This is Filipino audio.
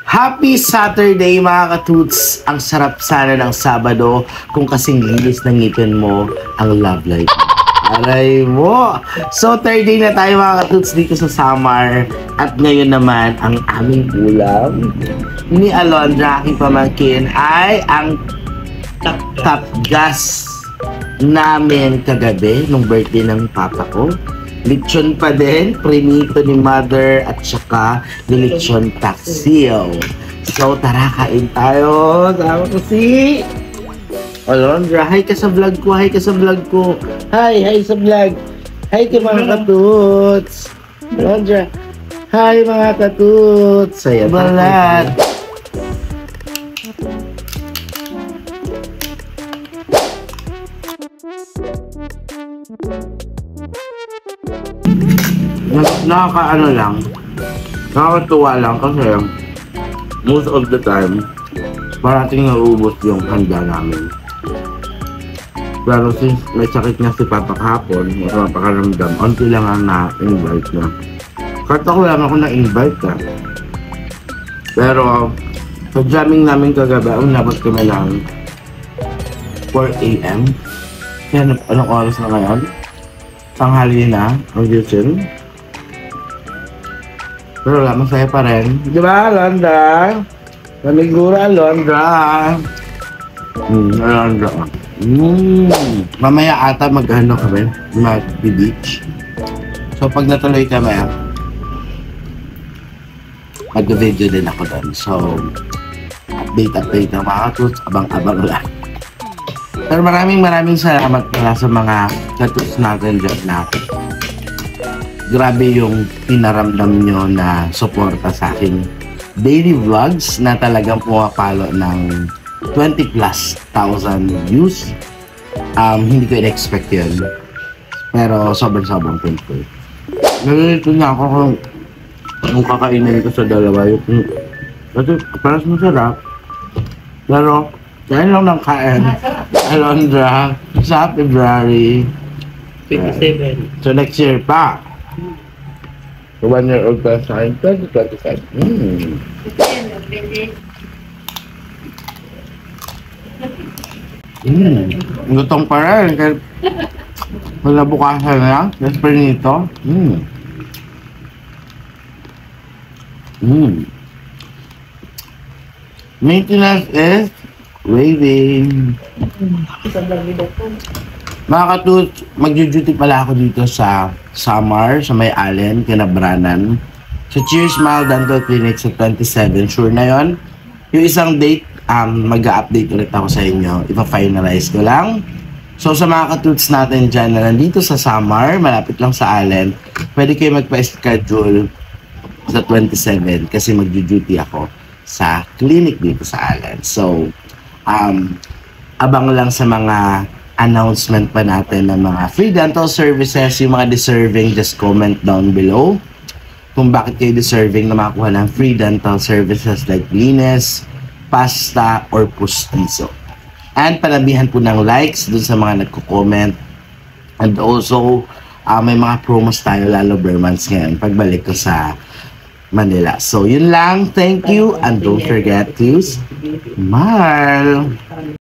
Happy Saturday mga katuts! Ang sarap sana ng Sabado kung kasing linis ng ngipin mo ang love life. Aray mo! So, third day na tayo mga katuts dito sa Samar. At ngayon naman, ang aming ulam ni Alondra, aking pamangkin, ay ang tapgas namin kagabi nung birthday ng papa ko. Lechon pa din, prinito ni mother at saka ni lechon taksil. So tara, kain tayo. Sama ko si Alondra. Hi ka sa vlog ko, hi ka sa vlog ko. Hi sa vlog. Hi ka mga katuts. Alondra. Hi mga katuts. Saya balat. Nakakaano lang, nakakatuwa lang kasi most of the time parating naubos yung handa namin. Pero since may sakit nga si Papa kahapon, mapakaramdam, onti lang ang na-invite na. Kahit ako lang ako na-invite ka. Pero sa jamming namin kagabi, umabot kami lang 4 AM. Kaya anong oras na ngayon? Tanghali na, ang gising. Pero wala, masaya pa rin. Di ba, Alondra? Panigura, Alondra. Alondra. Mamaya ata mag-ano kami, mag-beach. So, pag natuloy kami, mag-video din ako doon. So, update na mga katuts, abang-abang lang. Pero maraming salamat pala sa mga katuts natin dyan na grabe yung pinaramdam nyo na suporta sa aking daily vlogs na talagang pumapalo ng 20+ thousand views. Hindi ko in-expect yun. Pero sobrang thankful. Nalilito niya ako kung kakainin ko sa dalawa. Kasi parang masarap. Pero dahil lang ng kain. Alondra, sa February 27. So next year pa. 1 year old pa sa akin, 2025. Lutong pa rin. Wala bukasan na. Let's bring ito. Maintenance is waiting. Mga katuts, mag-duty pala ako dito sa Samar, sa May Allen, Kinabranan. Sa Cheers Smile Dental Clinic sa 27, sure na yon. Yung isang date, mag-update ulit ako sa inyo. Ipa-finalize ko lang. So sa mga katuts natin dyan na nandito sa Samar, malapit lang sa Allen, pwede kayo magpa-schedule sa 27 kasi mag-duty ako sa clinic dito sa Allen. So, abang lang sa mga announcement pa natin ng mga free dental services. Yung mga deserving, just comment down below kung bakit kayo deserving na makakuha ng free dental services like linis, pasta, or pustiso. And panabihan po ng likes dun sa mga nagko-comment. And also, may mga promos tayo, lalo bare months ngayon, pagbalik ko sa Manila. So, yun lang. Thank you. And don't forget to smile.